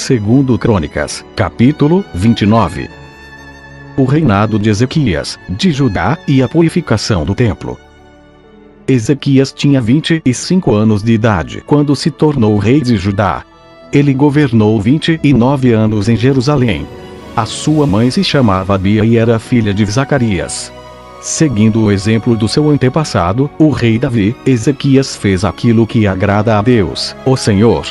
Segundo Crônicas, capítulo 29. O reinado de Ezequias, de Judá, e a purificação do templo. Ezequias tinha 25 anos de idade quando se tornou rei de Judá. Ele governou 29 anos em Jerusalém. A sua mãe se chamava Abia e era filha de Zacarias. Seguindo o exemplo do seu antepassado, o rei Davi, Ezequias fez aquilo que agrada a Deus, o Senhor.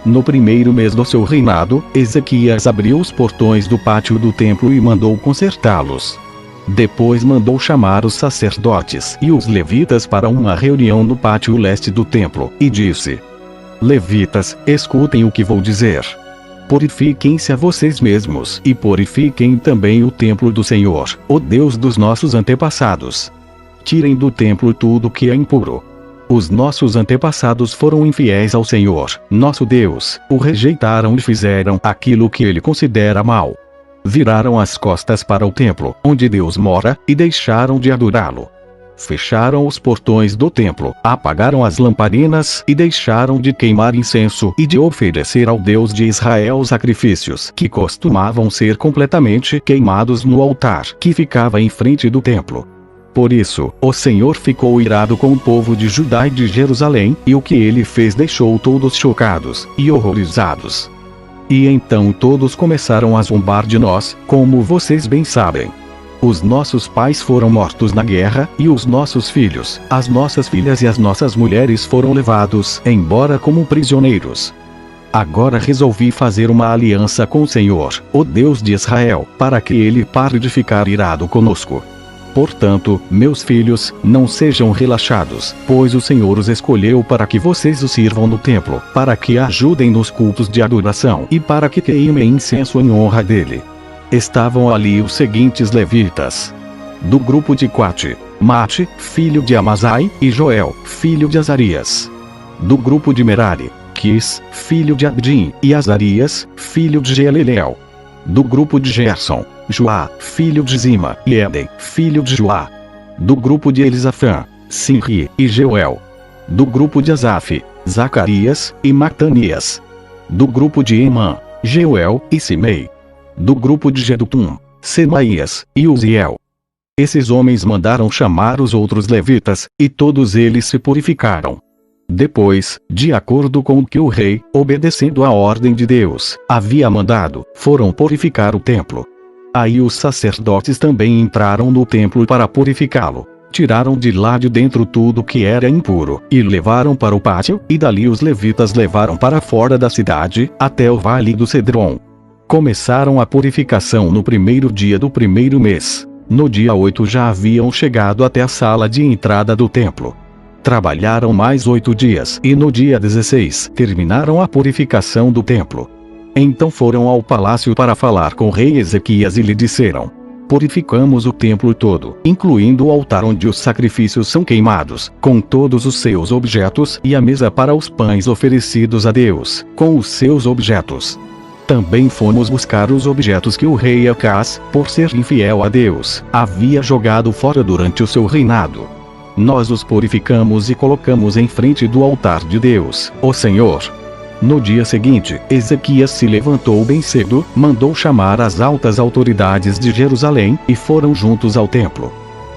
No primeiro mês do seu reinado, Ezequias abriu os portões do pátio do templo e mandou consertá-los. Depois mandou chamar os sacerdotes e os levitas para uma reunião no pátio leste do templo, e disse: Levitas, escutem o que vou dizer. Purifiquem-se a vocês mesmos e purifiquem também o templo do Senhor, o Deus dos nossos antepassados. Tirem do templo tudo que é impuro. Os nossos antepassados foram infiéis ao Senhor, nosso Deus, o rejeitaram e fizeram aquilo que ele considera mal. Viraram as costas para o templo, onde Deus mora, e deixaram de adorá-lo. Fecharam os portões do templo, apagaram as lamparinas e deixaram de queimar incenso e de oferecer ao Deus de Israel sacrifícios que costumavam ser completamente queimados no altar que ficava em frente do templo. Por isso, o Senhor ficou irado com o povo de Judá e de Jerusalém, e o que ele fez deixou todos chocados e horrorizados. E então todos começaram a zombar de nós, como vocês bem sabem. Os nossos pais foram mortos na guerra, e os nossos filhos, as nossas filhas e as nossas mulheres foram levados embora como prisioneiros. Agora resolvi fazer uma aliança com o Senhor, o Deus de Israel, para que ele pare de ficar irado conosco. Portanto, meus filhos, não sejam relaxados, pois o Senhor os escolheu para que vocês o sirvam no templo, para que ajudem nos cultos de adoração e para que queimem incenso em honra dele. Estavam ali os seguintes levitas. Do grupo de Coate, Mate, filho de Amasai, e Joel, filho de Azarias. Do grupo de Merari, Quis, filho de Abdim, e Azarias, filho de Geleleel. Do grupo de Gerson, Joá, filho de Zima, e Eden, filho de Joá. Do grupo de Elisafã, Sinri, e Jeuel. Do grupo de Asaf, Zacarias, e Matanias. Do grupo de Emã, Jeuel, e Simei. Do grupo de Jedutum, Semaías, e Uziel. Esses homens mandaram chamar os outros levitas, e todos eles se purificaram. Depois, de acordo com o que o rei, obedecendo à ordem de Deus, havia mandado, foram purificar o templo. Aí os sacerdotes também entraram no templo para purificá-lo. Tiraram de lá de dentro tudo que era impuro, e levaram para o pátio, e dali os levitas levaram para fora da cidade, até o vale do Cedron. Começaram a purificação no primeiro dia do primeiro mês. No dia 8 já haviam chegado até a sala de entrada do templo. Trabalharam mais 8 dias, e no dia 16 terminaram a purificação do templo. Então foram ao palácio para falar com o rei Ezequias e lhe disseram: Purificamos o templo todo, incluindo o altar onde os sacrifícios são queimados, com todos os seus objetos, e a mesa para os pães oferecidos a Deus, com os seus objetos. Também fomos buscar os objetos que o rei Acás, por ser infiel a Deus, havia jogado fora durante o seu reinado. Nós os purificamos e colocamos em frente do altar de Deus, o Senhor. No dia seguinte, Ezequias se levantou bem cedo, mandou chamar as altas autoridades de Jerusalém, e foram juntos ao templo.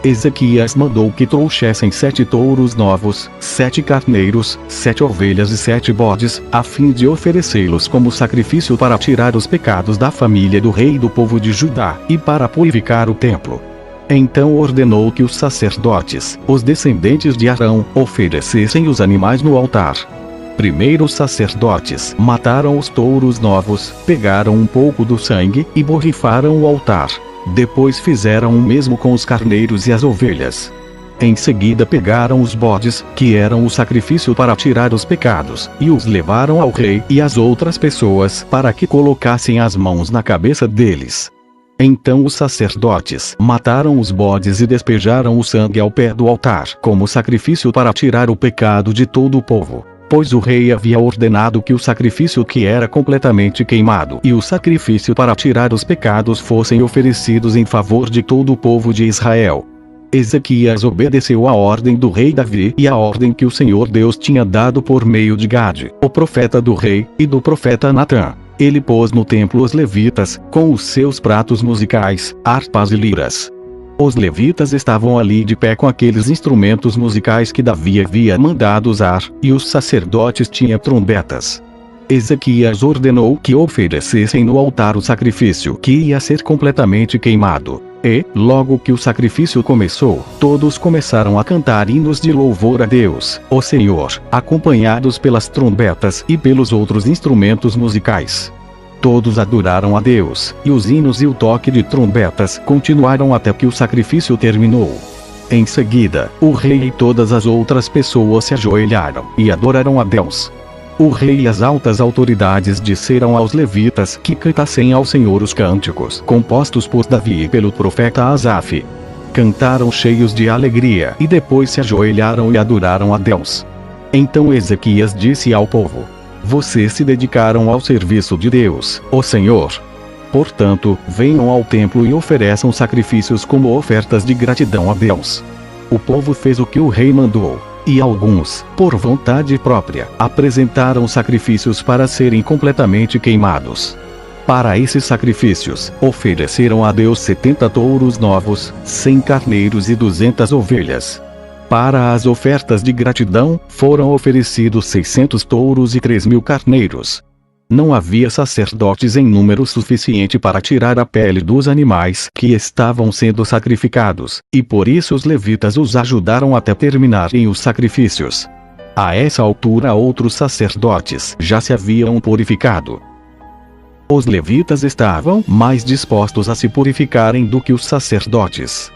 Ezequias mandou que trouxessem 7 touros novos, 7 carneiros, 7 ovelhas e 7 bodes, a fim de oferecê-los como sacrifício para tirar os pecados da família do rei e do povo de Judá, e para purificar o templo. Então ordenou que os sacerdotes, os descendentes de Arão, oferecessem os animais no altar. Primeiro os sacerdotes mataram os touros novos, pegaram um pouco do sangue e borrifaram o altar. Depois fizeram o mesmo com os carneiros e as ovelhas. Em seguida pegaram os bodes, que eram o sacrifício para tirar os pecados, e os levaram ao rei e às outras pessoas para que colocassem as mãos na cabeça deles. Então os sacerdotes mataram os bodes e despejaram o sangue ao pé do altar, como sacrifício para tirar o pecado de todo o povo. Pois o rei havia ordenado que o sacrifício que era completamente queimado e o sacrifício para tirar os pecados fossem oferecidos em favor de todo o povo de Israel. Ezequias obedeceu à ordem do rei Davi e à ordem que o Senhor Deus tinha dado por meio de Gade, o profeta do rei, e do profeta Natã. Ele pôs no templo os levitas, com os seus pratos musicais, harpas e liras. Os levitas estavam ali de pé com aqueles instrumentos musicais que Davi havia mandado usar, e os sacerdotes tinham trombetas. Ezequias ordenou que oferecessem no altar o sacrifício que ia ser completamente queimado. E, logo que o sacrifício começou, todos começaram a cantar hinos de louvor a Deus, o Senhor, acompanhados pelas trombetas e pelos outros instrumentos musicais. Todos adoraram a Deus, e os hinos e o toque de trombetas continuaram até que o sacrifício terminou. Em seguida, o rei e todas as outras pessoas se ajoelharam e adoraram a Deus. O rei e as altas autoridades disseram aos levitas que cantassem ao Senhor os cânticos compostos por Davi e pelo profeta Asaf. Cantaram cheios de alegria e depois se ajoelharam e adoraram a Deus. Então Ezequias disse ao povo: vocês se dedicaram ao serviço de Deus, o Senhor. Portanto, venham ao templo e ofereçam sacrifícios como ofertas de gratidão a Deus. O povo fez o que o rei mandou. E alguns, por vontade própria, apresentaram sacrifícios para serem completamente queimados. Para esses sacrifícios, ofereceram a Deus 70 touros novos, 100 carneiros e 200 ovelhas. Para as ofertas de gratidão, foram oferecidos 600 touros e 3.000 carneiros. Não havia sacerdotes em número suficiente para tirar a pele dos animais que estavam sendo sacrificados, e por isso os levitas os ajudaram até terminarem os sacrifícios. A essa altura outros sacerdotes já se haviam purificado. Os levitas estavam mais dispostos a se purificarem do que os sacerdotes.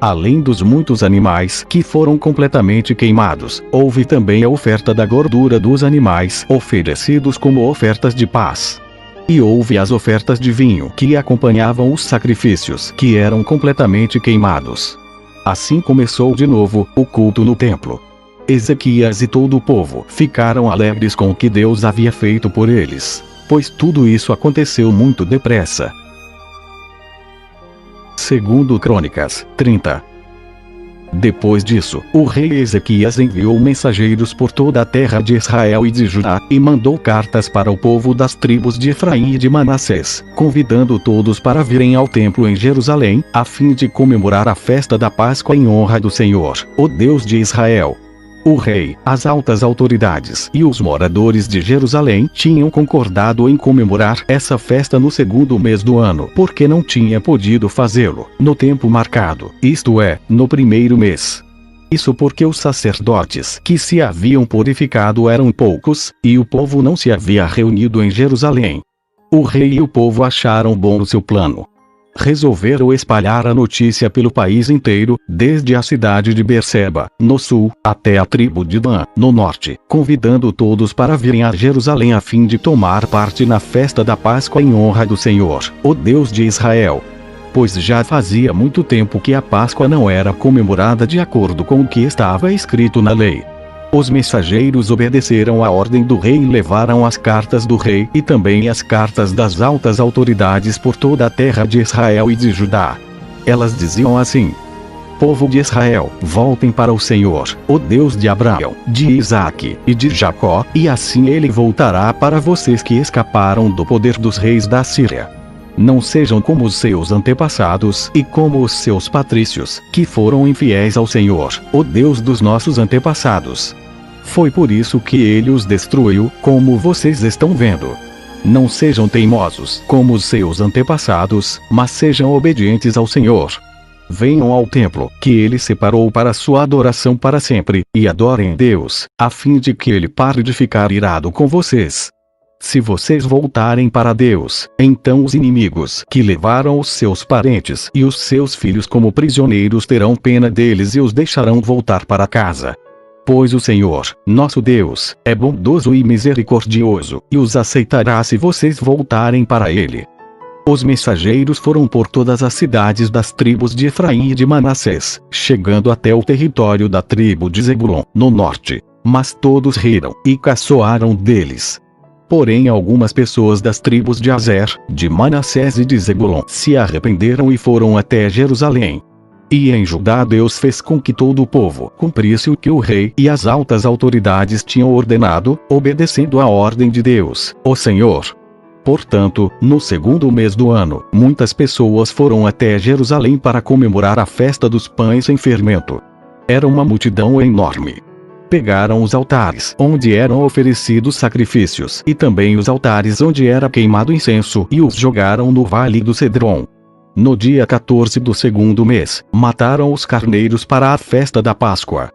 Além dos muitos animais que foram completamente queimados, houve também a oferta da gordura dos animais oferecidos como ofertas de paz. E houve as ofertas de vinho que acompanhavam os sacrifícios que eram completamente queimados. Assim começou de novo o culto no templo. Ezequias e todo o povo ficaram alegres com o que Deus havia feito por eles, pois tudo isso aconteceu muito depressa. Segundo Crônicas 30. Depois disso, o rei Ezequias enviou mensageiros por toda a terra de Israel e de Judá, e mandou cartas para o povo das tribos de Efraim e de Manassés, convidando todos para virem ao templo em Jerusalém, a fim de comemorar a festa da Páscoa em honra do Senhor, o Deus de Israel. O rei, as altas autoridades e os moradores de Jerusalém tinham concordado em comemorar essa festa no segundo mês do ano, porque não tinha podido fazê-lo no tempo marcado, isto é, no primeiro mês. Isso porque os sacerdotes que se haviam purificado eram poucos, e o povo não se havia reunido em Jerusalém. O rei e o povo acharam bom o seu plano. Resolveram espalhar a notícia pelo país inteiro, desde a cidade de Berseba, no sul, até a tribo de Dan, no norte, convidando todos para virem a Jerusalém a fim de tomar parte na festa da Páscoa em honra do Senhor, o Deus de Israel. Pois já fazia muito tempo que a Páscoa não era comemorada de acordo com o que estava escrito na lei. Os mensageiros obedeceram à ordem do rei e levaram as cartas do rei e também as cartas das altas autoridades por toda a terra de Israel e de Judá. Elas diziam assim: povo de Israel, voltem para o Senhor, o Deus de Abraão, de Isaque e de Jacó, e assim ele voltará para vocês que escaparam do poder dos reis da Síria. Não sejam como os seus antepassados e como os seus patrícios, que foram infiéis ao Senhor, o Deus dos nossos antepassados. Foi por isso que ele os destruiu, como vocês estão vendo. Não sejam teimosos como os seus antepassados, mas sejam obedientes ao Senhor. Venham ao templo, que ele separou para sua adoração para sempre, e adorem Deus, a fim de que ele pare de ficar irado com vocês. Se vocês voltarem para Deus, então os inimigos que levaram os seus parentes e os seus filhos como prisioneiros terão pena deles e os deixarão voltar para casa. Pois o Senhor, nosso Deus, é bondoso e misericordioso, e os aceitará se vocês voltarem para Ele. Os mensageiros foram por todas as cidades das tribos de Efraim e de Manassés, chegando até o território da tribo de Zebulon, no norte. Mas todos riram e caçoaram deles. Porém algumas pessoas das tribos de Azer, de Manassés e de Zebulon se arrependeram e foram até Jerusalém. E em Judá Deus fez com que todo o povo cumprisse o que o rei e as altas autoridades tinham ordenado, obedecendo à ordem de Deus, o Senhor. Portanto, no segundo mês do ano, muitas pessoas foram até Jerusalém para comemorar a festa dos pães sem fermento. Era uma multidão enorme. Pegaram os altares onde eram oferecidos sacrifícios e também os altares onde era queimado incenso e os jogaram no vale do Cedron. No dia 14 do segundo mês, mataram os carneiros para a festa da Páscoa.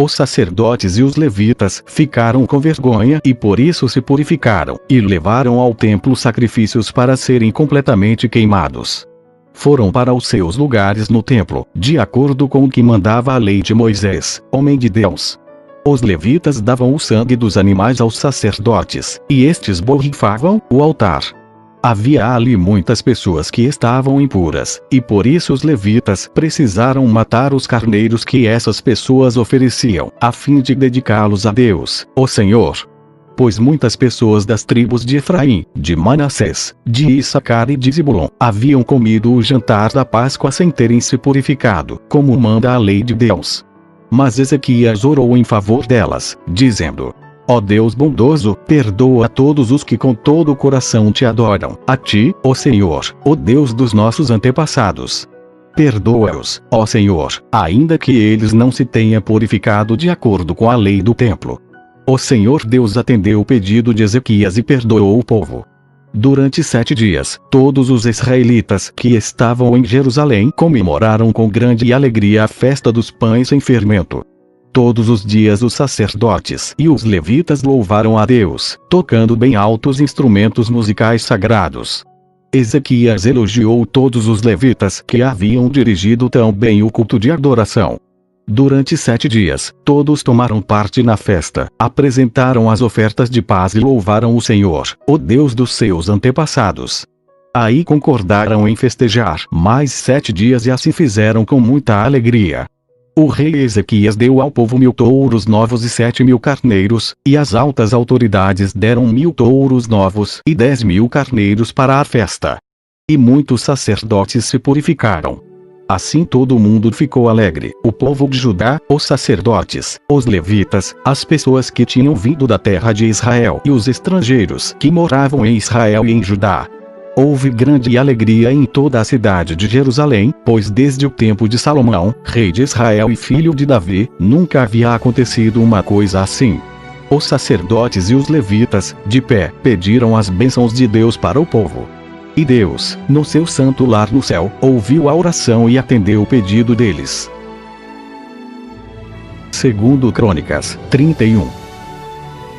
Os sacerdotes e os levitas ficaram com vergonha e por isso se purificaram, e levaram ao templo sacrifícios para serem completamente queimados. Foram para os seus lugares no templo, de acordo com o que mandava a lei de Moisés, homem de Deus. Os levitas davam o sangue dos animais aos sacerdotes, e estes borrifavam o altar. Havia ali muitas pessoas que estavam impuras, e por isso os levitas precisaram matar os carneiros que essas pessoas ofereciam, a fim de dedicá-los a Deus, o Senhor. Pois muitas pessoas das tribos de Efraim, de Manassés, de Issacar e de Zebulon, haviam comido o jantar da Páscoa sem terem se purificado, como manda a lei de Deus. Mas Ezequias orou em favor delas, dizendo: Ó Deus bondoso, perdoa a todos os que com todo o coração te adoram, a ti, ó Senhor, ó Deus dos nossos antepassados. Perdoa-os, ó Senhor, ainda que eles não se tenham purificado de acordo com a lei do templo. O Senhor Deus atendeu o pedido de Ezequias e perdoou o povo. Durante 7 dias, todos os israelitas que estavam em Jerusalém comemoraram com grande alegria a festa dos pães sem fermento. Todos os dias os sacerdotes e os levitas louvaram a Deus, tocando bem altos instrumentos musicais sagrados. Ezequias elogiou todos os levitas que haviam dirigido tão bem o culto de adoração. Durante 7 dias, todos tomaram parte na festa, apresentaram as ofertas de paz e louvaram o Senhor, o Deus dos seus antepassados. Aí concordaram em festejar mais 7 dias e assim fizeram com muita alegria. O rei Ezequias deu ao povo 1000 touros novos e 7.000 carneiros, e as altas autoridades deram 1000 touros novos e 10.000 carneiros para a festa. E muitos sacerdotes se purificaram. Assim todo mundo ficou alegre, o povo de Judá, os sacerdotes, os levitas, as pessoas que tinham vindo da terra de Israel e os estrangeiros que moravam em Israel e em Judá. Houve grande alegria em toda a cidade de Jerusalém, pois desde o tempo de Salomão, rei de Israel e filho de Davi, nunca havia acontecido uma coisa assim. Os sacerdotes e os levitas, de pé, pediram as bênçãos de Deus para o povo. E Deus, no seu santo lar no céu, ouviu a oração e atendeu o pedido deles. Segundo Crônicas 31.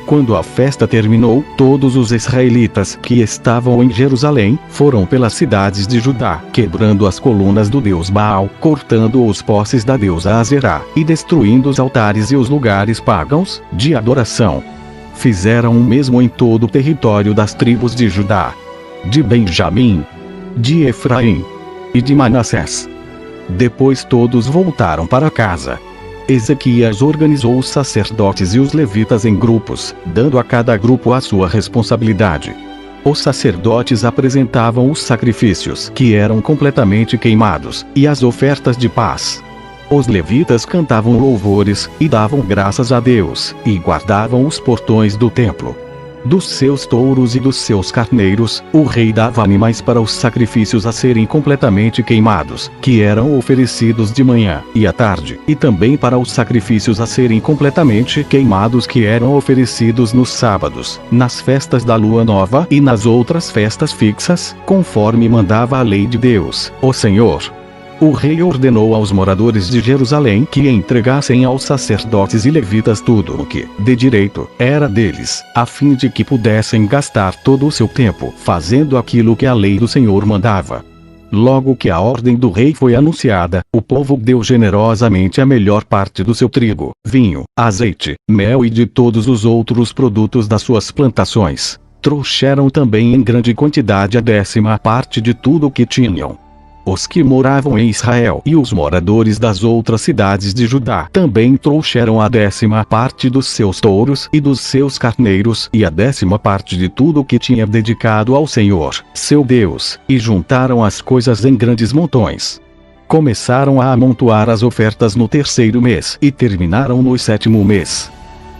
Quando a festa terminou, todos os israelitas que estavam em Jerusalém foram pelas cidades de Judá, quebrando as colunas do deus Baal, cortando os postes da deusa Azerá, e destruindo os altares e os lugares pagãos de adoração. Fizeram o mesmo em todo o território das tribos de Judá, de Benjamim, de Efraim e de Manassés. Depois todos voltaram para casa. Ezequias organizou os sacerdotes e os levitas em grupos, dando a cada grupo a sua responsabilidade. Os sacerdotes apresentavam os sacrifícios que eram completamente queimados, e as ofertas de paz. Os levitas cantavam louvores, e davam graças a Deus, e guardavam os portões do templo. Dos seus touros e dos seus carneiros, o rei dava animais para os sacrifícios a serem completamente queimados, que eram oferecidos de manhã e à tarde, e também para os sacrifícios a serem completamente queimados que eram oferecidos nos sábados, nas festas da lua nova e nas outras festas fixas, conforme mandava a lei de Deus, o Senhor. O rei ordenou aos moradores de Jerusalém que entregassem aos sacerdotes e levitas tudo o que, de direito, era deles, a fim de que pudessem gastar todo o seu tempo fazendo aquilo que a lei do Senhor mandava. Logo que a ordem do rei foi anunciada, o povo deu generosamente a melhor parte do seu trigo, vinho, azeite, mel e de todos os outros produtos das suas plantações. Trouxeram também em grande quantidade a 10ª parte de tudo o que tinham. Os que moravam em Israel e os moradores das outras cidades de Judá também trouxeram a 10ª parte dos seus touros e dos seus carneiros e a 10ª parte de tudo o que tinha dedicado ao Senhor, seu Deus, e juntaram as coisas em grandes montões. Começaram a amontoar as ofertas no 3º mês e terminaram no 7º mês.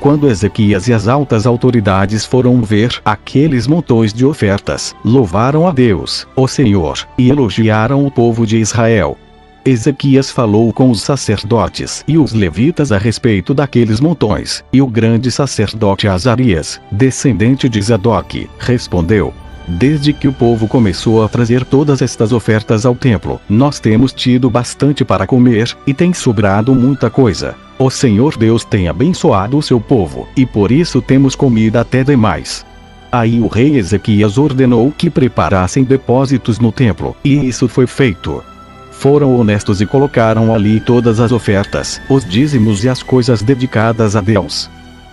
Quando Ezequias e as altas autoridades foram ver aqueles montões de ofertas, louvaram a Deus, o Senhor, e elogiaram o povo de Israel. Ezequias falou com os sacerdotes e os levitas a respeito daqueles montões, e o grande sacerdote Azarias, descendente de Zadok, respondeu: desde que o povo começou a trazer todas estas ofertas ao templo, nós temos tido bastante para comer, e tem sobrado muita coisa. O Senhor Deus tem abençoado o seu povo, e por isso temos comida até demais. Aí o rei Ezequias ordenou que preparassem depósitos no templo, e isso foi feito. Foram honestos e colocaram ali todas as ofertas, os dízimos e as coisas dedicadas a Deus.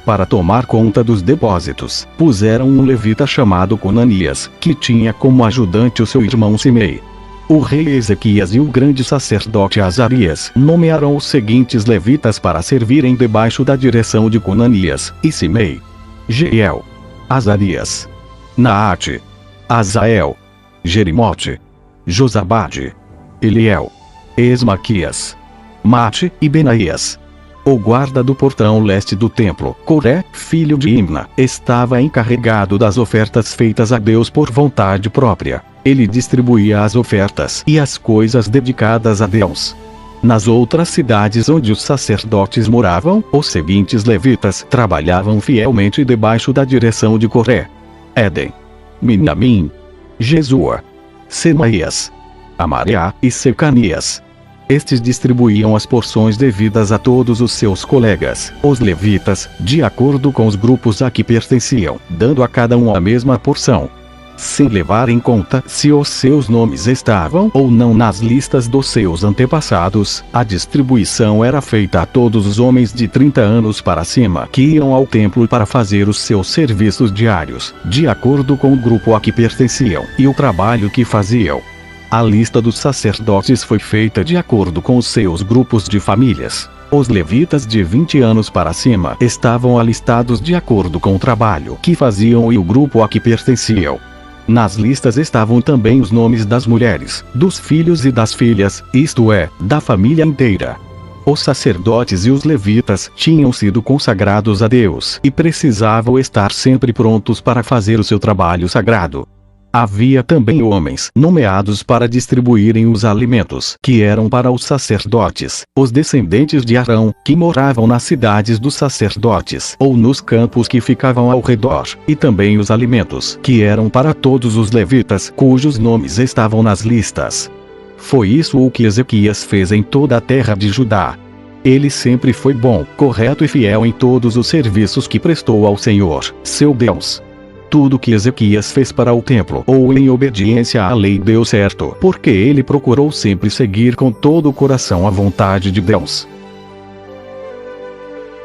Para tomar conta dos depósitos, puseram um levita chamado Conanias, que tinha como ajudante o seu irmão Simei. O rei Ezequias e o grande sacerdote Azarias nomearam os seguintes levitas para servirem debaixo da direção de Conanias e Simei: Jeiel, Azarias, Naate, Azael, Jerimote, Josabade, Eliel, Esmaquias, Mate e Benaías. O guarda do portão leste do templo, Coré, filho de Imna, estava encarregado das ofertas feitas a Deus por vontade própria. Ele distribuía as ofertas e as coisas dedicadas a Deus. Nas outras cidades onde os sacerdotes moravam, os seguintes levitas trabalhavam fielmente debaixo da direção de Coré: Éden, Minamim, Jesua, Semaías, Amariá e Secanias. Estes distribuíam as porções devidas a todos os seus colegas, os levitas, de acordo com os grupos a que pertenciam, dando a cada um a mesma porção, sem levar em conta se os seus nomes estavam ou não nas listas dos seus antepassados. A distribuição era feita a todos os homens de 30 anos para cima que iam ao templo para fazer os seus serviços diários, de acordo com o grupo a que pertenciam e o trabalho que faziam. A lista dos sacerdotes foi feita de acordo com os seus grupos de famílias. Os levitas de 20 anos para cima estavam alistados de acordo com o trabalho que faziam e o grupo a que pertenciam. Nas listas estavam também os nomes das mulheres, dos filhos e das filhas, isto é, da família inteira. Os sacerdotes e os levitas tinham sido consagrados a Deus e precisavam estar sempre prontos para fazer o seu trabalho sagrado. Havia também homens nomeados para distribuírem os alimentos que eram para os sacerdotes, os descendentes de Arão, que moravam nas cidades dos sacerdotes ou nos campos que ficavam ao redor, e também os alimentos que eram para todos os levitas cujos nomes estavam nas listas. Foi isso o que Ezequias fez em toda a terra de Judá. Ele sempre foi bom, correto e fiel em todos os serviços que prestou ao Senhor, seu Deus. Tudo que Ezequias fez para o templo ou em obediência à lei deu certo, porque ele procurou sempre seguir com todo o coração a vontade de Deus.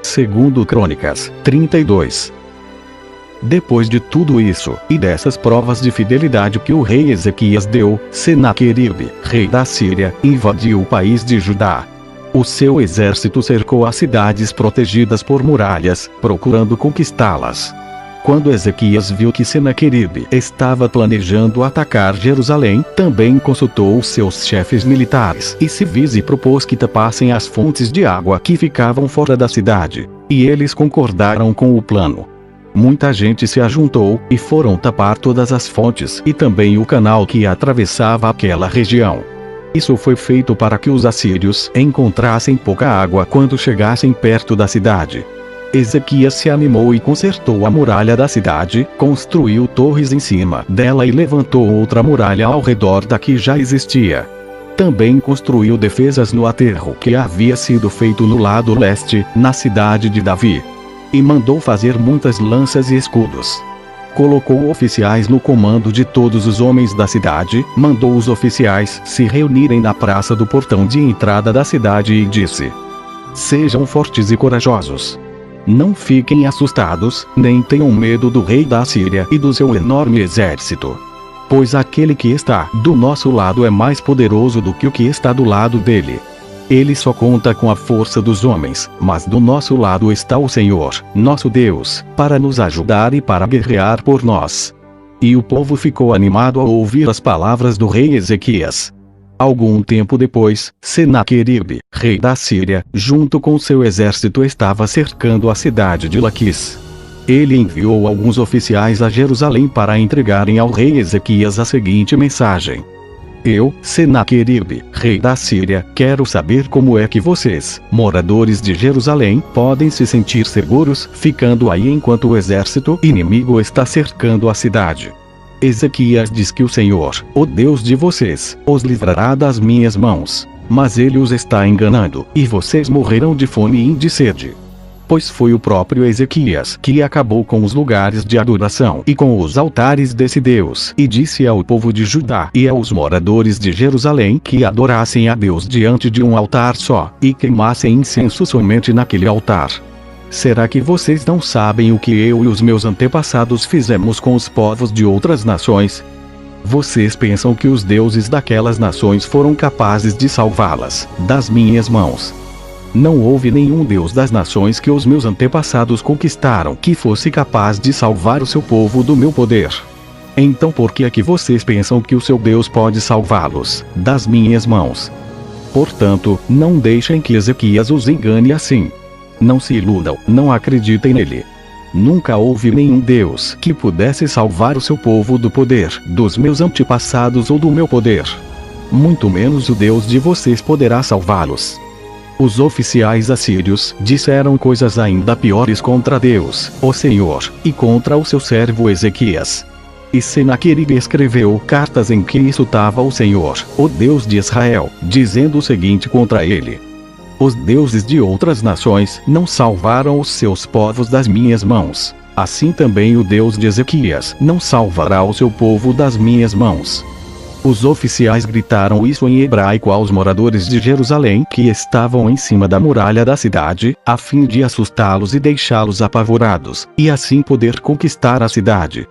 Segundo Crônicas 32. Depois de tudo isso, e dessas provas de fidelidade que o rei Ezequias deu, Senaqueribe, rei da Síria, invadiu o país de Judá. O seu exército cercou as cidades protegidas por muralhas, procurando conquistá-las. Quando Ezequias viu que Senaqueribe estava planejando atacar Jerusalém, também consultou os seus chefes militares e civis e propôs que tapassem as fontes de água que ficavam fora da cidade. E eles concordaram com o plano. Muita gente se ajuntou e foram tapar todas as fontes e também o canal que atravessava aquela região. Isso foi feito para que os assírios encontrassem pouca água quando chegassem perto da cidade. Ezequias se animou e consertou a muralha da cidade, construiu torres em cima dela e levantou outra muralha ao redor da que já existia. Também construiu defesas no aterro que havia sido feito no lado leste, na cidade de Davi. E mandou fazer muitas lanças e escudos. Colocou oficiais no comando de todos os homens da cidade, mandou os oficiais se reunirem na praça do portão de entrada da cidade e disse: sejam fortes e corajosos. Não fiquem assustados, nem tenham medo do rei da Síria e do seu enorme exército. Pois aquele que está do nosso lado é mais poderoso do que o que está do lado dele. Ele só conta com a força dos homens, mas do nosso lado está o Senhor, nosso Deus, para nos ajudar e para guerrear por nós. E o povo ficou animado ao ouvir as palavras do rei Ezequias. Algum tempo depois, Senaqueribe, rei da Síria, junto com seu exército estava cercando a cidade de Laquis. Ele enviou alguns oficiais a Jerusalém para entregarem ao rei Ezequias a seguinte mensagem: Eu, Senaqueribe, rei da Síria, quero saber como é que vocês, moradores de Jerusalém, podem se sentir seguros ficando aí enquanto o exército inimigo está cercando a cidade. Ezequias diz que o Senhor, o Deus de vocês, os livrará das minhas mãos. Mas ele os está enganando, e vocês morrerão de fome e de sede. Pois foi o próprio Ezequias que acabou com os lugares de adoração e com os altares desse Deus, e disse ao povo de Judá e aos moradores de Jerusalém que adorassem a Deus diante de um altar só, e queimassem incenso somente naquele altar. Será que vocês não sabem o que eu e os meus antepassados fizemos com os povos de outras nações? Vocês pensam que os deuses daquelas nações foram capazes de salvá-las das minhas mãos? Não houve nenhum deus das nações que os meus antepassados conquistaram que fosse capaz de salvar o seu povo do meu poder. Então por que é que vocês pensam que o seu Deus pode salvá-los das minhas mãos? Portanto, não deixem que Ezequias os engane assim. Não se iludam, não acreditem nele. Nunca houve nenhum Deus que pudesse salvar o seu povo do poder dos meus antepassados ou do meu poder. Muito menos o Deus de vocês poderá salvá-los. Os oficiais assírios disseram coisas ainda piores contra Deus, o Senhor, e contra o seu servo Ezequias. E Senaqueribe escreveu cartas em que insultava o Senhor, o Deus de Israel, dizendo o seguinte contra ele: Os deuses de outras nações não salvaram os seus povos das minhas mãos. Assim também o Deus de Ezequias não salvará o seu povo das minhas mãos. Os oficiais gritaram isso em hebraico aos moradores de Jerusalém que estavam em cima da muralha da cidade, a fim de assustá-los e deixá-los apavorados, e assim poder conquistar a cidade.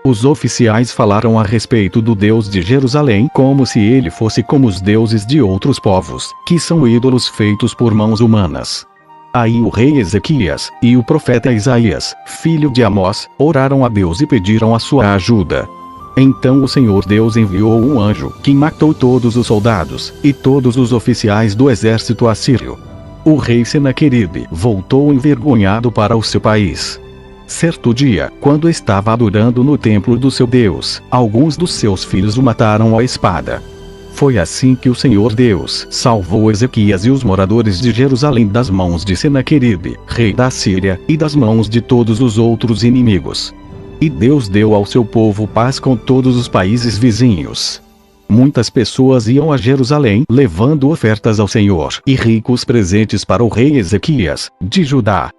Os oficiais falaram a respeito do Deus de Jerusalém como se ele fosse como os deuses de outros povos, que são ídolos feitos por mãos humanas. Aí o rei Ezequias e o profeta Isaías, filho de Amós, oraram a Deus e pediram a sua ajuda. Então o Senhor Deus enviou um anjo, que matou todos os soldados e todos os oficiais do exército assírio. O rei Senaqueribe voltou envergonhado para o seu país. Certo dia, quando estava adorando no templo do seu Deus, alguns dos seus filhos o mataram à espada. Foi assim que o Senhor Deus salvou Ezequias e os moradores de Jerusalém das mãos de Senaqueribe, rei da Síria, e das mãos de todos os outros inimigos. E Deus deu ao seu povo paz com todos os países vizinhos. Muitas pessoas iam a Jerusalém levando ofertas ao Senhor e ricos presentes para o rei Ezequias, de Judá.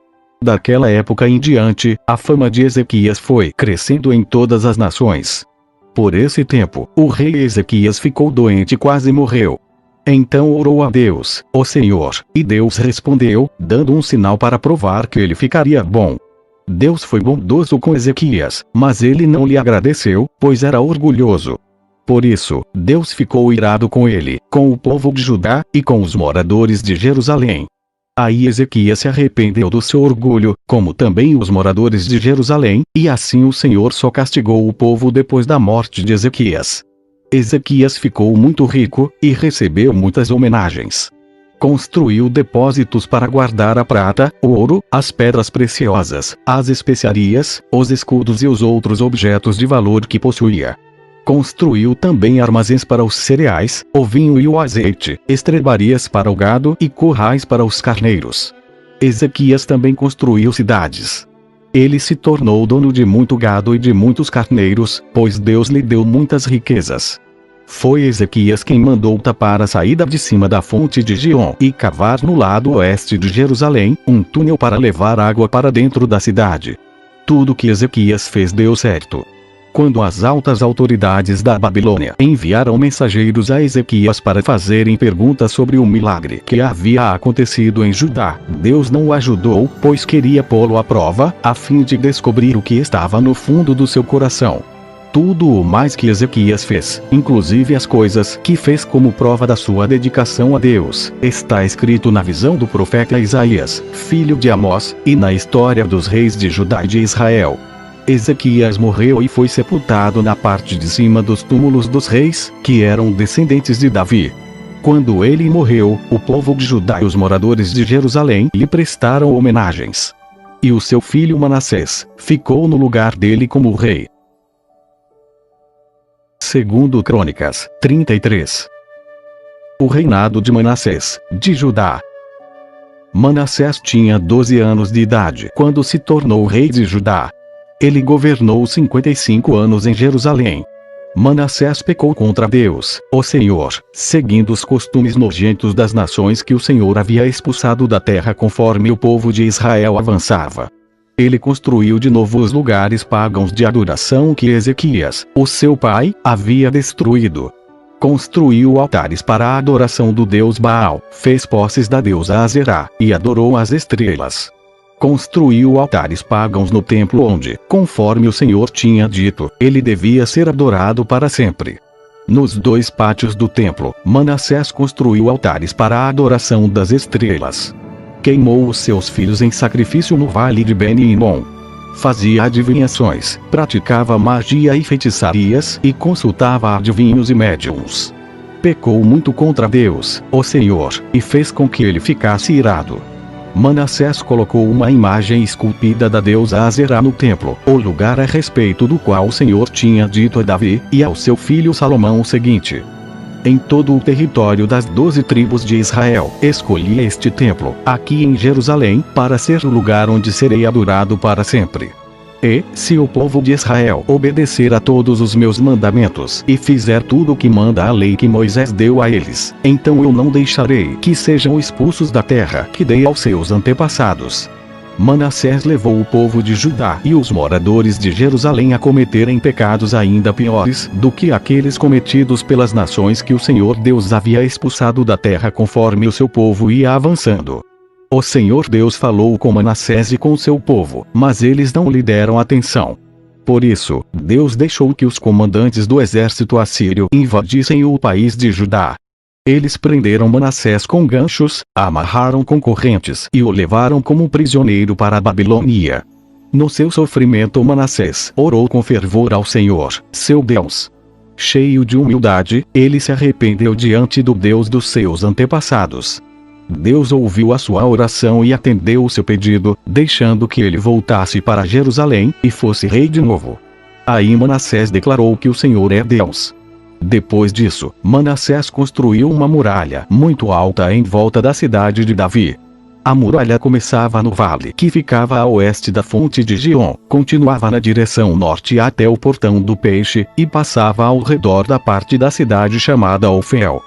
Daquela época em diante, a fama de Ezequias foi crescendo em todas as nações. Por esse tempo, o rei Ezequias ficou doente e quase morreu. Então orou a Deus, o Senhor, e Deus respondeu, dando um sinal para provar que ele ficaria bom. Deus foi bondoso com Ezequias, mas ele não lhe agradeceu, pois era orgulhoso. Por isso, Deus ficou irado com ele, com o povo de Judá, e com os moradores de Jerusalém. Aí Ezequias se arrependeu do seu orgulho, como também os moradores de Jerusalém, e assim o Senhor só castigou o povo depois da morte de Ezequias. Ezequias ficou muito rico, e recebeu muitas homenagens. Construiu depósitos para guardar a prata, o ouro, as pedras preciosas, as especiarias, os escudos e os outros objetos de valor que possuía. Construiu também armazéns para os cereais, o vinho e o azeite, estrebarias para o gado e currais para os carneiros. Ezequias também construiu cidades. Ele se tornou dono de muito gado e de muitos carneiros, pois Deus lhe deu muitas riquezas. Foi Ezequias quem mandou tapar a saída de cima da fonte de Gion e cavar no lado oeste de Jerusalém um túnel para levar água para dentro da cidade. Tudo que Ezequias fez deu certo. Quando as altas autoridades da Babilônia enviaram mensageiros a Ezequias para fazerem perguntas sobre o milagre que havia acontecido em Judá, Deus não o ajudou, pois queria pô-lo à prova, a fim de descobrir o que estava no fundo do seu coração. Tudo o mais que Ezequias fez, inclusive as coisas que fez como prova da sua dedicação a Deus, está escrito na visão do profeta Isaías, filho de Amós, e na história dos reis de Judá e de Israel. Ezequias morreu e foi sepultado na parte de cima dos túmulos dos reis, que eram descendentes de Davi. Quando ele morreu, o povo de Judá e os moradores de Jerusalém lhe prestaram homenagens. E o seu filho Manassés ficou no lugar dele como rei. Segundo Crônicas 33. O reinado de Manassés, de Judá. Manassés tinha 12 anos de idade quando se tornou rei de Judá. Ele governou 55 anos em Jerusalém. Manassés pecou contra Deus, o Senhor, seguindo os costumes nojentos das nações que o Senhor havia expulsado da terra conforme o povo de Israel avançava. Ele construiu de novo os lugares pagãos de adoração que Ezequias, o seu pai, havia destruído. Construiu altares para a adoração do deus Baal, fez posses da deusa Azerá, e adorou as estrelas. Construiu altares pagãos no templo onde, conforme o Senhor tinha dito, ele devia ser adorado para sempre. Nos 2 pátios do templo, Manassés construiu altares para a adoração das estrelas. Queimou os seus filhos em sacrifício no vale de Ben-Hinom. Fazia adivinhações, praticava magia e feitiçarias e consultava adivinhos e médiuns. Pecou muito contra Deus, o Senhor, e fez com que ele ficasse irado. Manassés colocou uma imagem esculpida da deusa Azerá no templo, o lugar a respeito do qual o Senhor tinha dito a Davi e ao seu filho Salomão o seguinte: em todo o território das 12 tribos de Israel, escolhi este templo, aqui em Jerusalém, para ser o lugar onde serei adorado para sempre. E, se o povo de Israel obedecer a todos os meus mandamentos e fizer tudo o que manda a lei que Moisés deu a eles, então eu não deixarei que sejam expulsos da terra que dei aos seus antepassados. Manassés levou o povo de Judá e os moradores de Jerusalém a cometerem pecados ainda piores do que aqueles cometidos pelas nações que o Senhor Deus havia expulsado da terra conforme o seu povo ia avançando. O Senhor Deus falou com Manassés e com seu povo, mas eles não lhe deram atenção. Por isso, Deus deixou que os comandantes do exército assírio invadissem o país de Judá. Eles prenderam Manassés com ganchos, amarraram com correntes e o levaram como prisioneiro para a Babilônia. No seu sofrimento Manassés orou com fervor ao Senhor, seu Deus. Cheio de humildade, ele se arrependeu diante do Deus dos seus antepassados. Deus ouviu a sua oração e atendeu o seu pedido, deixando que ele voltasse para Jerusalém e fosse rei de novo. Aí Manassés declarou que o Senhor é Deus. Depois disso, Manassés construiu uma muralha muito alta em volta da cidade de Davi. A muralha começava no vale que ficava a oeste da fonte de Gion, continuava na direção norte até o portão do peixe, e passava ao redor da parte da cidade chamada Ofel.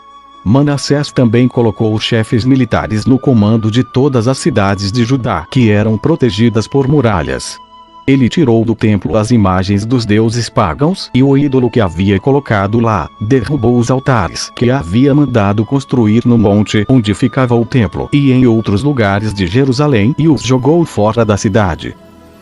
Manassés também colocou os chefes militares no comando de todas as cidades de Judá que eram protegidas por muralhas. Ele tirou do templo as imagens dos deuses pagãos e o ídolo que havia colocado lá, derrubou os altares que havia mandado construir no monte onde ficava o templo e em outros lugares de Jerusalém e os jogou fora da cidade.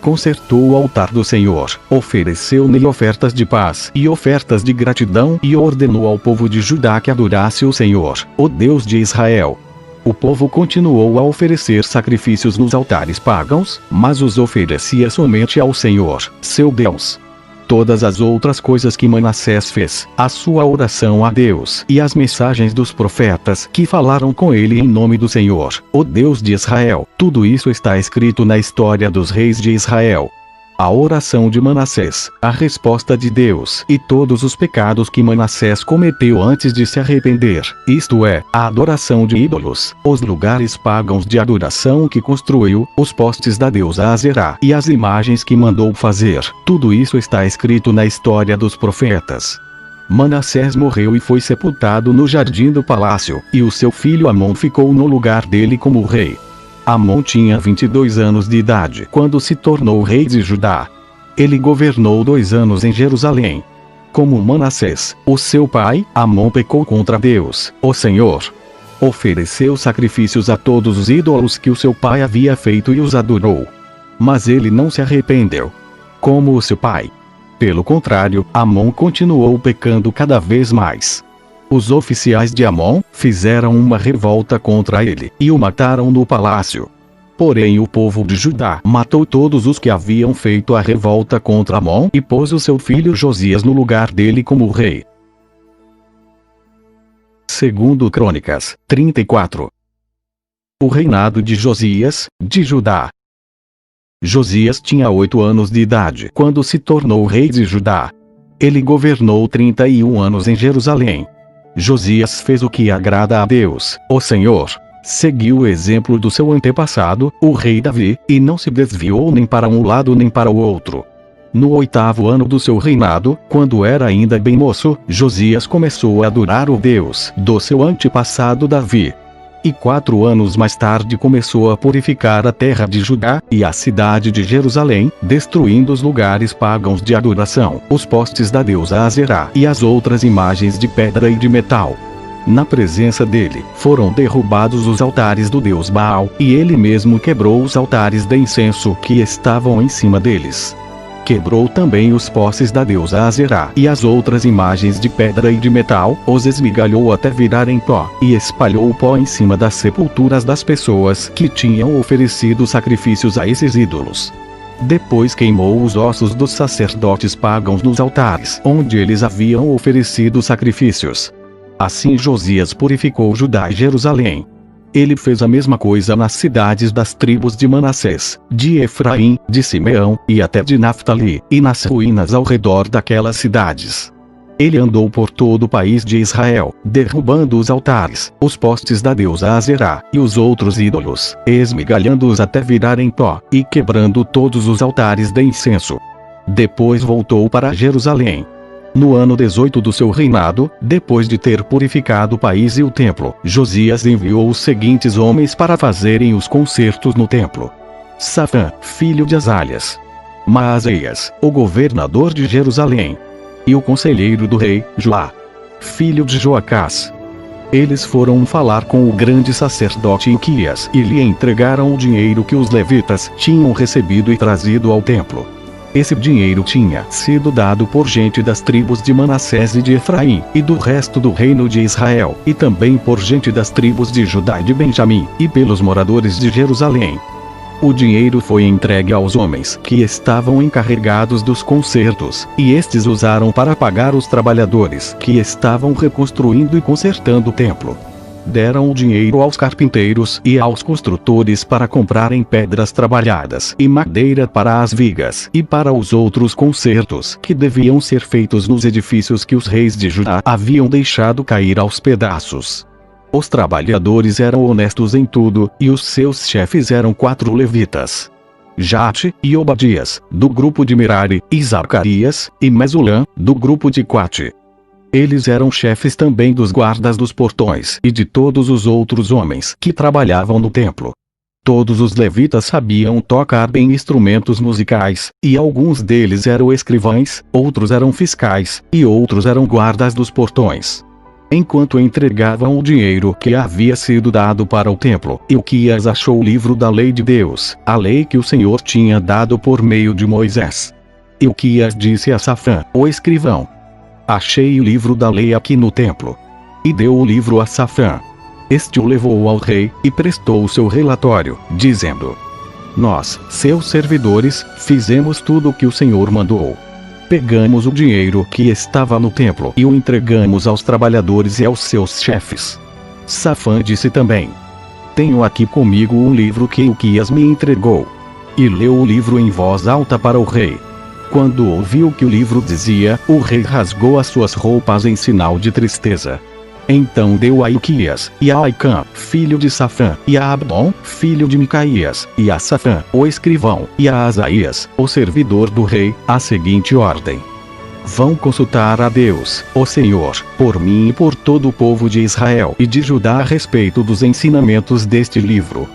Consertou o altar do Senhor, ofereceu nele ofertas de paz e ofertas de gratidão e ordenou ao povo de Judá que adorasse o Senhor, o Deus de Israel. O povo continuou a oferecer sacrifícios nos altares pagãos, mas os oferecia somente ao Senhor, seu Deus. Todas as outras coisas que Manassés fez, a sua oração a Deus e as mensagens dos profetas que falaram com ele em nome do Senhor, o Deus de Israel, tudo isso está escrito na história dos reis de Israel. A oração de Manassés, a resposta de Deus e todos os pecados que Manassés cometeu antes de se arrepender, isto é, a adoração de ídolos, os lugares pagãos de adoração que construiu, os postes da deusa Azerá e as imagens que mandou fazer, tudo isso está escrito na história dos profetas. Manassés morreu e foi sepultado no jardim do palácio, e o seu filho Amon ficou no lugar dele como rei. Amon tinha 22 anos de idade quando se tornou rei de Judá. Ele governou 2 anos em Jerusalém. Como Manassés, o seu pai, Amon pecou contra Deus, o Senhor. Ofereceu sacrifícios a todos os ídolos que o seu pai havia feito e os adorou. Mas ele não se arrependeu, como o seu pai. Pelo contrário, Amon continuou pecando cada vez mais. Os oficiais de Amon fizeram uma revolta contra ele e o mataram no palácio. Porém o povo de Judá matou todos os que haviam feito a revolta contra Amon e pôs o seu filho Josias no lugar dele como rei. Segundo Crônicas, 34. O reinado de Josias, de Judá. Josias tinha 8 anos de idade quando se tornou rei de Judá. Ele governou 31 anos em Jerusalém. Josias fez o que agrada a Deus, o Senhor. Seguiu o exemplo do seu antepassado, o rei Davi, e não se desviou nem para um lado nem para o outro. No 8º ano do seu reinado, quando era ainda bem moço, Josias começou a adorar o Deus do seu antepassado Davi. E 4 anos mais tarde começou a purificar a terra de Judá e a cidade de Jerusalém, destruindo os lugares pagãos de adoração, os postes da deusa Azerá e as outras imagens de pedra e de metal. Na presença dele, foram derrubados os altares do deus Baal, e ele mesmo quebrou os altares de incenso que estavam em cima deles. Quebrou também os postes da deusa Azerá e as outras imagens de pedra e de metal, os esmigalhou até virarem pó, e espalhou o pó em cima das sepulturas das pessoas que tinham oferecido sacrifícios a esses ídolos. Depois queimou os ossos dos sacerdotes pagãos nos altares onde eles haviam oferecido sacrifícios. Assim Josias purificou Judá e Jerusalém. Ele fez a mesma coisa nas cidades das tribos de Manassés, de Efraim, de Simeão, e até de Naftali, e nas ruínas ao redor daquelas cidades. Ele andou por todo o país de Israel, derrubando os altares, os postes da deusa Azerá, e os outros ídolos, esmigalhando-os até virarem pó, e quebrando todos os altares de incenso. Depois voltou para Jerusalém. No ano 18 do seu reinado, depois de ter purificado o país e o templo, Josias enviou os seguintes homens para fazerem os concertos no templo: Safã, filho de Azalias; Maazéias, o governador de Jerusalém; e o conselheiro do rei, Joá, filho de Joacás. Eles foram falar com o grande sacerdote Ilquias e lhe entregaram o dinheiro que os levitas tinham recebido e trazido ao templo. Esse dinheiro tinha sido dado por gente das tribos de Manassés e de Efraim, e do resto do reino de Israel, e também por gente das tribos de Judá e de Benjamim, e pelos moradores de Jerusalém. O dinheiro foi entregue aos homens que estavam encarregados dos concertos, e estes usaram para pagar os trabalhadores que estavam reconstruindo e consertando o templo. Deram o dinheiro aos carpinteiros e aos construtores para comprarem pedras trabalhadas e madeira para as vigas e para os outros concertos que deviam ser feitos nos edifícios que os reis de Judá haviam deixado cair aos pedaços. Os trabalhadores eram honestos em tudo, e os seus chefes eram 4 levitas: Jate e Obadias, do grupo de Merari, e Zacarias e Mesulã, do grupo de Quate. Eles eram chefes também dos guardas dos portões e de todos os outros homens que trabalhavam no templo. Todos os levitas sabiam tocar bem instrumentos musicais, e alguns deles eram escrivães, outros eram fiscais, e outros eram guardas dos portões. Enquanto entregavam o dinheiro que havia sido dado para o templo, Ilquias achou o livro da lei de Deus, a lei que o Senhor tinha dado por meio de Moisés. Ilquias disse a Safã, o escrivão: Achei o livro da lei aqui no templo. E deu o livro a Safã. Este o levou ao rei, e prestou o seu relatório, dizendo: Nós, seus servidores, fizemos tudo o que o Senhor mandou. Pegamos o dinheiro que estava no templo e o entregamos aos trabalhadores e aos seus chefes. Safã disse também: Tenho aqui comigo um livro que Ilquias me entregou. E leu o livro em voz alta para o rei. Quando ouviu o que o livro dizia, o rei rasgou as suas roupas em sinal de tristeza. Então deu a Ilquias, e a Aicã, filho de Safã, e a Abdon, filho de Micaías, e a Safã, o escrivão, e a Asaías, o servidor do rei, a seguinte ordem: Vão consultar a Deus, o Senhor, por mim e por todo o povo de Israel e de Judá a respeito dos ensinamentos deste livro.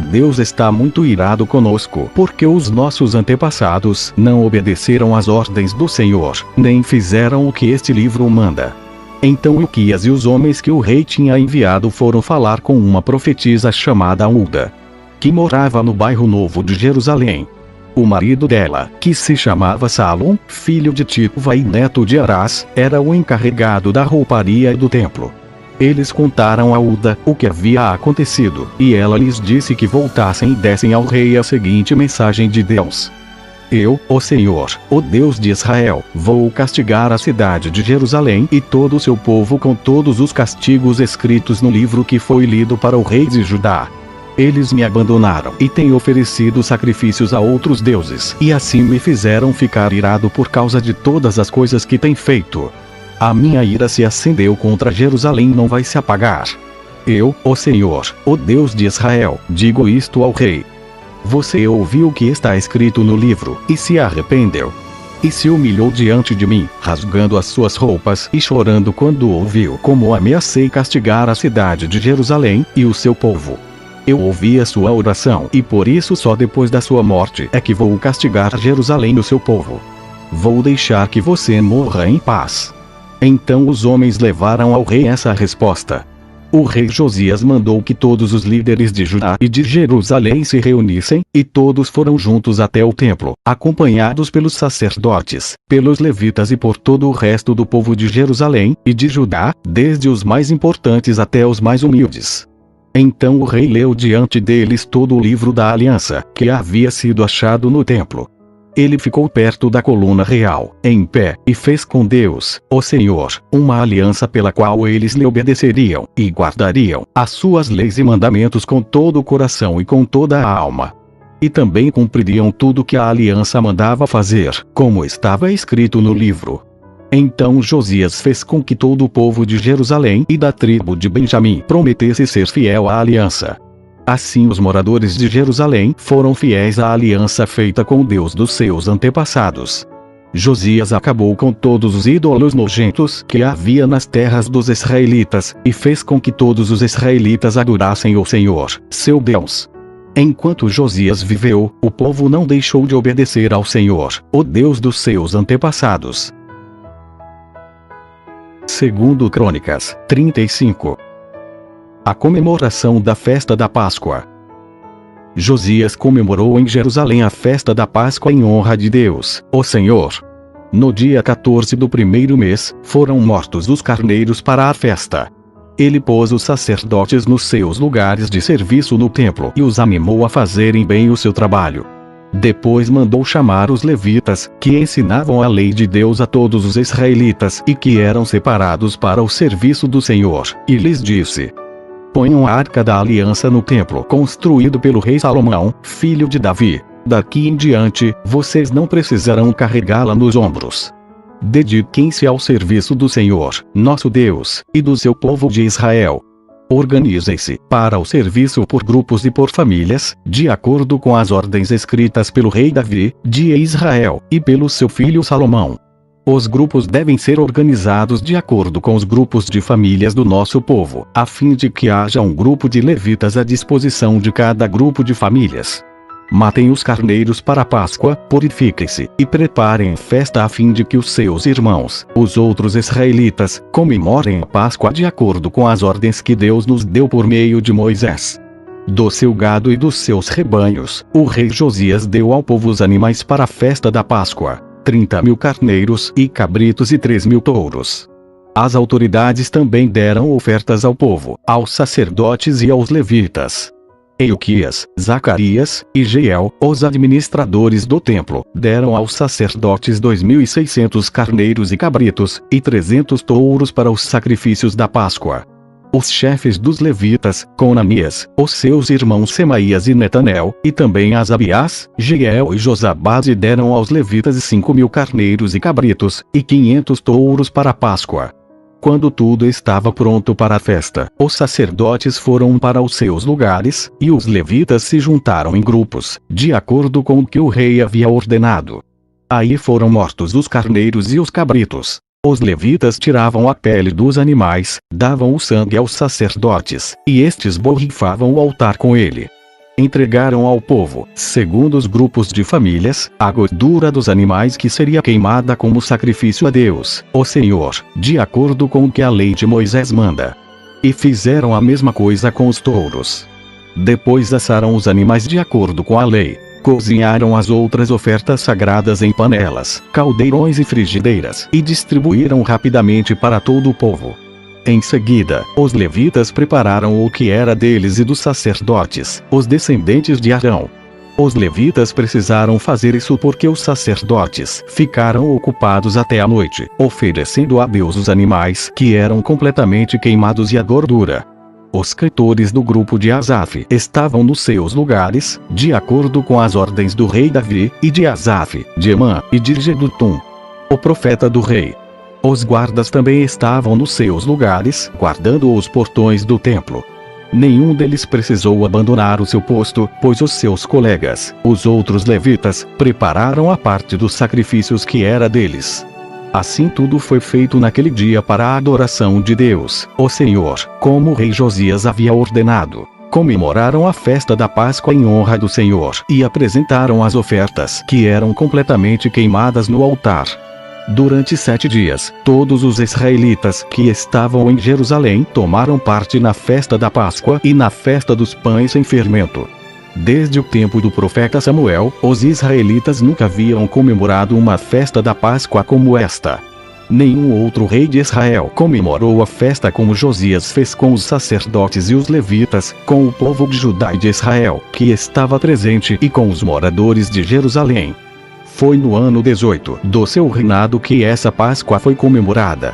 Deus está muito irado conosco, porque os nossos antepassados não obedeceram às ordens do Senhor, nem fizeram o que este livro manda. Então Ilquias e os homens que o rei tinha enviado foram falar com uma profetisa chamada Hulda, que morava no bairro Novo de Jerusalém. O marido dela, que se chamava Salom, filho de Tikva e neto de Arás, era o encarregado da rouparia do templo. Eles contaram a Hulda o que havia acontecido, e ela lhes disse que voltassem e dessem ao rei a seguinte mensagem de Deus: Eu, o Senhor, o Deus de Israel, vou castigar a cidade de Jerusalém e todo o seu povo com todos os castigos escritos no livro que foi lido para o rei de Judá. Eles me abandonaram e têm oferecido sacrifícios a outros deuses, e assim me fizeram ficar irado por causa de todas as coisas que têm feito. A minha ira se acendeu contra Jerusalém e não vai se apagar. Eu, o Senhor, o Deus de Israel, digo isto ao rei. Você ouviu o que está escrito no livro, e se arrependeu. E se humilhou diante de mim, rasgando as suas roupas e chorando quando ouviu como ameacei castigar a cidade de Jerusalém, e o seu povo. Eu ouvi a sua oração, e por isso só depois da sua morte é que vou castigar Jerusalém e o seu povo. Vou deixar que você morra em paz. Então os homens levaram ao rei essa resposta. O rei Josias mandou que todos os líderes de Judá e de Jerusalém se reunissem, e todos foram juntos até o templo, acompanhados pelos sacerdotes, pelos levitas e por todo o resto do povo de Jerusalém e de Judá, desde os mais importantes até os mais humildes. Então o rei leu diante deles todo o livro da aliança, que havia sido achado no templo. Ele ficou perto da coluna real, em pé, e fez com Deus, o Senhor, uma aliança pela qual eles lhe obedeceriam, e guardariam as suas leis e mandamentos com todo o coração e com toda a alma. E também cumpririam tudo que a aliança mandava fazer, como estava escrito no livro. Então Josias fez com que todo o povo de Jerusalém e da tribo de Benjamim prometesse ser fiel à aliança. Assim os moradores de Jerusalém foram fiéis à aliança feita com Deus dos seus antepassados. Josias acabou com todos os ídolos nojentos que havia nas terras dos israelitas, e fez com que todos os israelitas adorassem o Senhor, seu Deus. Enquanto Josias viveu, o povo não deixou de obedecer ao Senhor, o Deus dos seus antepassados. Segundo Crônicas 35. A comemoração da festa da Páscoa. Josias comemorou em Jerusalém a festa da Páscoa em honra de Deus, o Senhor. No dia 14 do primeiro mês, foram mortos os carneiros para a festa. Ele pôs os sacerdotes nos seus lugares de serviço no templo e os animou a fazerem bem o seu trabalho. Depois mandou chamar os levitas, que ensinavam a lei de Deus a todos os israelitas e que eram separados para o serviço do Senhor, e lhes disse: ponham a arca da aliança no templo construído pelo rei Salomão, filho de Davi. Daqui em diante, vocês não precisarão carregá-la nos ombros. Dediquem-se ao serviço do Senhor, nosso Deus, e do seu povo de Israel. Organizem-se para o serviço por grupos e por famílias, de acordo com as ordens escritas pelo rei Davi, de Israel, e pelo seu filho Salomão. Os grupos devem ser organizados de acordo com os grupos de famílias do nosso povo, a fim de que haja um grupo de levitas à disposição de cada grupo de famílias. Matem os carneiros para a Páscoa, purifiquem-se, e preparem festa a fim de que os seus irmãos, os outros israelitas, comemorem a Páscoa de acordo com as ordens que Deus nos deu por meio de Moisés. Do seu gado e dos seus rebanhos, o rei Josias deu ao povo os animais para a festa da Páscoa: 30.000 carneiros e cabritos e 3.000 touros. As autoridades também deram ofertas ao povo, aos sacerdotes e aos levitas. Euquias, Zacarias e Jeiel, os administradores do templo, deram aos sacerdotes 2.600 carneiros e cabritos, e 300 touros para os sacrifícios da Páscoa. Os chefes dos levitas, Conanias, os seus irmãos Semaías e Netanel, e também Asabias, Jeiel e Josabade deram aos levitas 5.000 carneiros e cabritos, e 500 touros para a Páscoa. Quando tudo estava pronto para a festa, os sacerdotes foram para os seus lugares, e os levitas se juntaram em grupos, de acordo com o que o rei havia ordenado. Aí foram mortos os carneiros e os cabritos. Os levitas tiravam a pele dos animais, davam o sangue aos sacerdotes, e estes borrifavam o altar com ele. Entregaram ao povo, segundo os grupos de famílias, a gordura dos animais que seria queimada como sacrifício a Deus, o Senhor, de acordo com o que a lei de Moisés manda. E fizeram a mesma coisa com os touros. Depois assaram os animais de acordo com a lei. Cozinharam as outras ofertas sagradas em panelas, caldeirões e frigideiras, e distribuíram rapidamente para todo o povo. Em seguida, os levitas prepararam o que era deles e dos sacerdotes, os descendentes de Arão. Os levitas precisaram fazer isso porque os sacerdotes ficaram ocupados até a noite, oferecendo a Deus os animais que eram completamente queimados e a gordura. Os cantores do grupo de Asaf estavam nos seus lugares, de acordo com as ordens do rei Davi, e de Asaf, de Emã e de Jedutum, o profeta do rei. Os guardas também estavam nos seus lugares, guardando os portões do templo. Nenhum deles precisou abandonar o seu posto, pois os seus colegas, os outros levitas, prepararam a parte dos sacrifícios que era deles. Assim tudo foi feito naquele dia para a adoração de Deus, o Senhor, como o rei Josias havia ordenado. Comemoraram a festa da Páscoa em honra do Senhor e apresentaram as ofertas que eram completamente queimadas no altar. Durante 7 dias, todos os israelitas que estavam em Jerusalém tomaram parte na festa da Páscoa e na festa dos pães sem fermento. Desde o tempo do profeta Samuel, os israelitas nunca haviam comemorado uma festa da Páscoa como esta. Nenhum outro rei de Israel comemorou a festa como Josias fez com os sacerdotes e os levitas, com o povo de Judá e de Israel, que estava presente, e com os moradores de Jerusalém. Foi no ano 18 do seu reinado que essa Páscoa foi comemorada.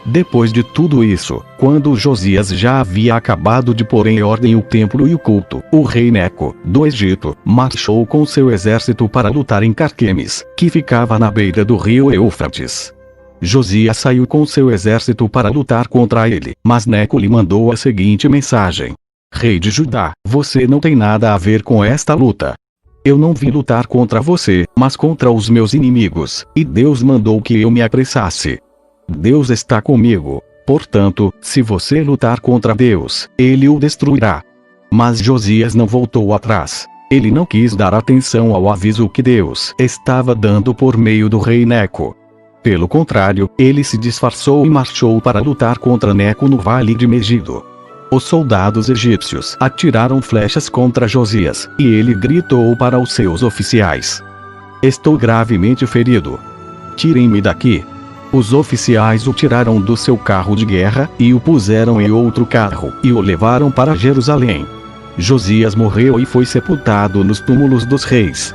Depois de tudo isso, quando Josias já havia acabado de pôr em ordem o templo e o culto, o rei Neco, do Egito, marchou com seu exército para lutar em Carquemes, que ficava na beira do rio Eufrates. Josias saiu com seu exército para lutar contra ele, mas Neco lhe mandou a seguinte mensagem: Rei de Judá, você não tem nada a ver com esta luta. Eu não vim lutar contra você, mas contra os meus inimigos, e Deus mandou que eu me apressasse. Deus está comigo, portanto, se você lutar contra Deus, ele o destruirá. Mas Josias não voltou atrás. Ele não quis dar atenção ao aviso que Deus estava dando por meio do rei Neco. Pelo contrário, ele se disfarçou e marchou para lutar contra Neco no vale de Megido. Os soldados egípcios atiraram flechas contra Josias, e ele gritou para os seus oficiais: Estou gravemente ferido. Tirem-me daqui. Os oficiais o tiraram do seu carro de guerra, e o puseram em outro carro, e o levaram para Jerusalém. Josias morreu e foi sepultado nos túmulos dos reis.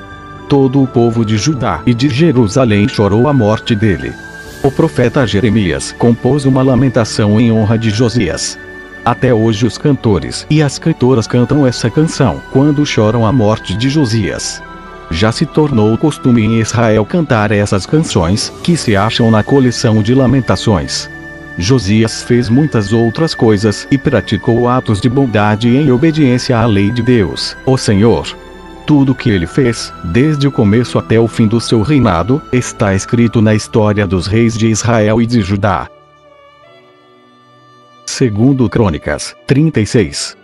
Todo o povo de Judá e de Jerusalém chorou a morte dele. O profeta Jeremias compôs uma lamentação em honra de Josias. Até hoje os cantores e as cantoras cantam essa canção quando choram a morte de Josias. Já se tornou costume em Israel cantar essas canções, que se acham na coleção de Lamentações. Josias fez muitas outras coisas e praticou atos de bondade em obediência à lei de Deus, o Senhor. Tudo o que ele fez, desde o começo até o fim do seu reinado, está escrito na história dos reis de Israel e de Judá. Segundo Crônicas 36.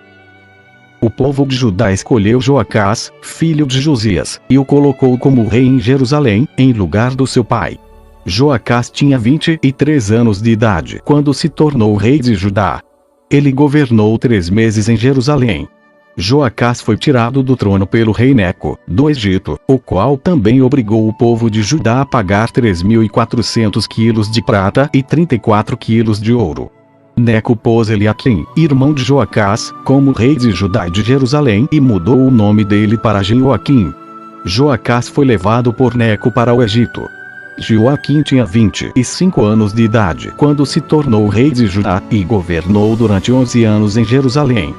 O povo de Judá escolheu Joacás, filho de Josias, e o colocou como rei em Jerusalém, em lugar do seu pai. Joacás tinha 23 anos de idade quando se tornou rei de Judá. Ele governou 3 meses em Jerusalém. Joacás foi tirado do trono pelo rei Neco, do Egito, o qual também obrigou o povo de Judá a pagar 3.400 quilos de prata e 34 quilos de ouro. Neco pôs Eliaquim, irmão de Joacás, como rei de Judá e de Jerusalém, e mudou o nome dele para Jeoaquim. Joacás foi levado por Neco para o Egito. Joaquim tinha 25 anos de idade quando se tornou rei de Judá, e governou durante 11 anos em Jerusalém.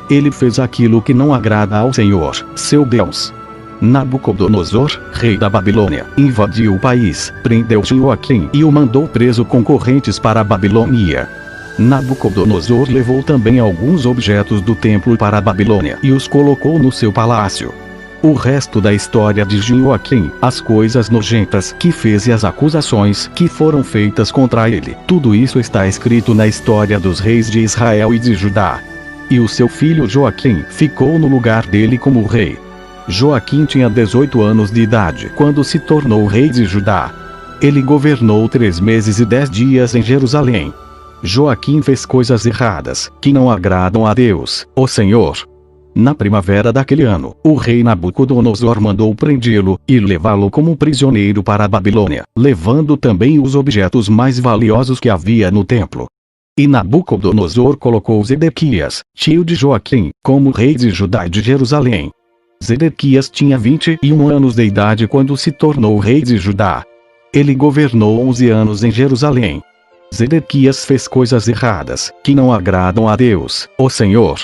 Ele fez aquilo que não agrada ao Senhor, seu Deus. Nabucodonosor, rei da Babilônia, invadiu o país, prendeu Joaquim e o mandou preso com correntes para a Babilônia. Nabucodonosor levou também alguns objetos do templo para a Babilônia e os colocou no seu palácio. O resto da história de Joaquim, as coisas nojentas que fez e as acusações que foram feitas contra ele, tudo isso está escrito na história dos reis de Israel e de Judá. E o seu filho Joaquim ficou no lugar dele como rei. Joaquim tinha 18 anos de idade quando se tornou rei de Judá. Ele governou 3 meses e 10 dias em Jerusalém. Joaquim fez coisas erradas, que não agradam a Deus, o Senhor. Na primavera daquele ano, o rei Nabucodonosor mandou prendê-lo e levá-lo como prisioneiro para a Babilônia, levando também os objetos mais valiosos que havia no templo. E Nabucodonosor colocou Zedequias, tio de Joaquim, como rei de Judá e de Jerusalém. Zedequias tinha 21 anos de idade quando se tornou rei de Judá. Ele governou 11 anos em Jerusalém. Zedequias fez coisas erradas, que não agradam a Deus, o Senhor.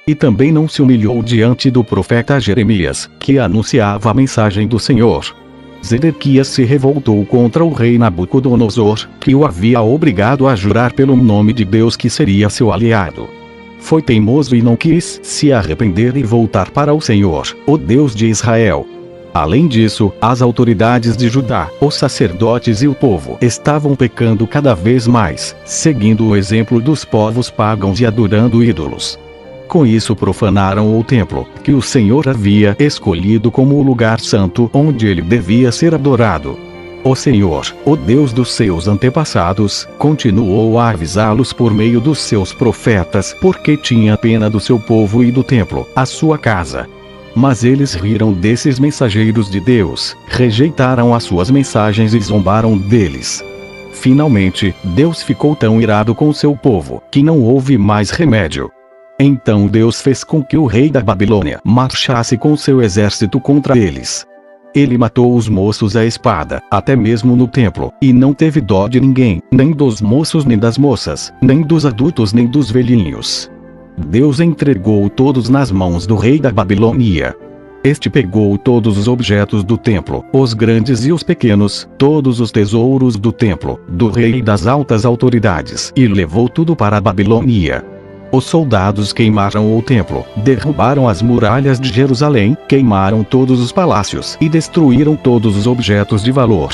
E também não se humilhou diante do profeta Jeremias, que anunciava a mensagem do Senhor. Zedequias se revoltou contra o rei Nabucodonosor, que o havia obrigado a jurar pelo nome de Deus que seria seu aliado. Foi teimoso e não quis se arrepender e voltar para o Senhor, o Deus de Israel. Além disso, as autoridades de Judá, os sacerdotes e o povo estavam pecando cada vez mais, seguindo o exemplo dos povos pagãos e adorando ídolos. Com isso profanaram o templo, que o Senhor havia escolhido como o lugar santo onde ele devia ser adorado. O Senhor, o Deus dos seus antepassados, continuou a avisá-los por meio dos seus profetas porque tinha pena do seu povo e do templo, a sua casa. Mas eles riram desses mensageiros de Deus, rejeitaram as suas mensagens e zombaram deles. Finalmente, Deus ficou tão irado com seu povo, que não houve mais remédio. Então Deus fez com que o rei da Babilônia marchasse com seu exército contra eles. Ele matou os moços à espada, até mesmo no templo, e não teve dó de ninguém, nem dos moços nem das moças, nem dos adultos nem dos velhinhos. Deus entregou todos nas mãos do rei da Babilônia. Este pegou todos os objetos do templo, os grandes e os pequenos, todos os tesouros do templo, do rei e das altas autoridades, e levou tudo para a Babilônia. Os soldados queimaram o templo, derrubaram as muralhas de Jerusalém, queimaram todos os palácios e destruíram todos os objetos de valor.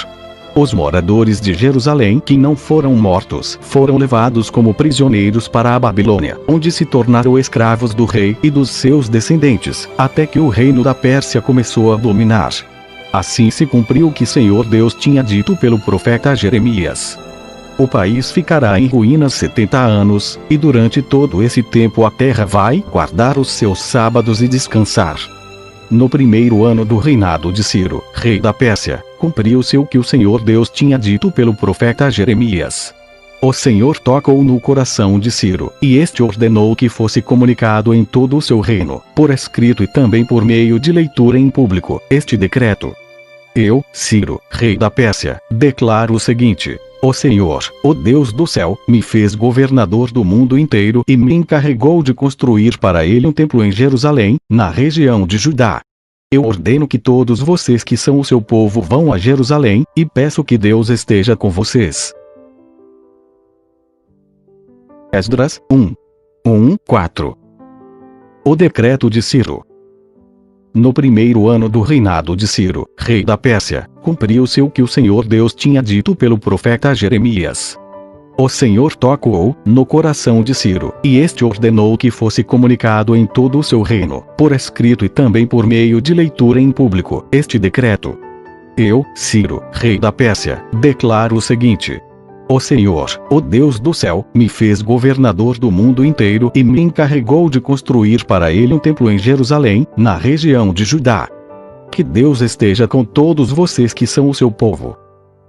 Os moradores de Jerusalém que não foram mortos foram levados como prisioneiros para a Babilônia, onde se tornaram escravos do rei e dos seus descendentes, até que o reino da Pérsia começou a dominar. Assim se cumpriu o que o Senhor Deus tinha dito pelo profeta Jeremias. O país ficará em ruínas 70 anos, e durante todo esse tempo a terra vai guardar os seus sábados e descansar. No primeiro ano do reinado de Ciro, rei da Pérsia, cumpriu-se o que o Senhor Deus tinha dito pelo profeta Jeremias. O Senhor tocou no coração de Ciro, e este ordenou que fosse comunicado em todo o seu reino, por escrito e também por meio de leitura em público, este decreto. Eu, Ciro, rei da Pérsia, declaro o seguinte: o Senhor, o Deus do céu, me fez governador do mundo inteiro e me encarregou de construir para ele um templo em Jerusalém, na região de Judá. Eu ordeno que todos vocês que são o seu povo vão a Jerusalém, e peço que Deus esteja com vocês. Esdras 1:4. O decreto de Ciro. No primeiro ano do reinado de Ciro, rei da Pérsia, cumpriu-se o que o Senhor Deus tinha dito pelo profeta Jeremias. O Senhor tocou no coração de Ciro, e este ordenou que fosse comunicado em todo o seu reino, por escrito e também por meio de leitura em público, este decreto. Eu, Ciro, rei da Pérsia, declaro o seguinte: o Senhor, o Deus do céu, me fez governador do mundo inteiro e me encarregou de construir para ele um templo em Jerusalém, na região de Judá. Que Deus esteja com todos vocês que são o seu povo.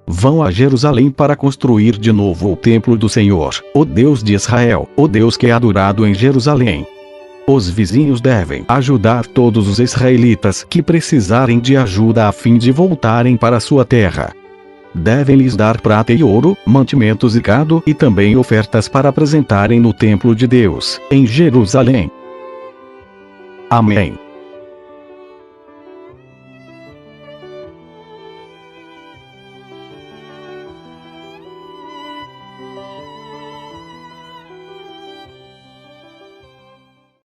Vão a Jerusalém para construir de novo o templo do Senhor, o Deus de Israel, o Deus que é adorado em Jerusalém. Os vizinhos devem ajudar todos os israelitas que precisarem de ajuda a fim de voltarem para sua terra. Devem lhes dar prata e ouro, mantimentos e gado e também ofertas para apresentarem no templo de Deus, em Jerusalém. Amém.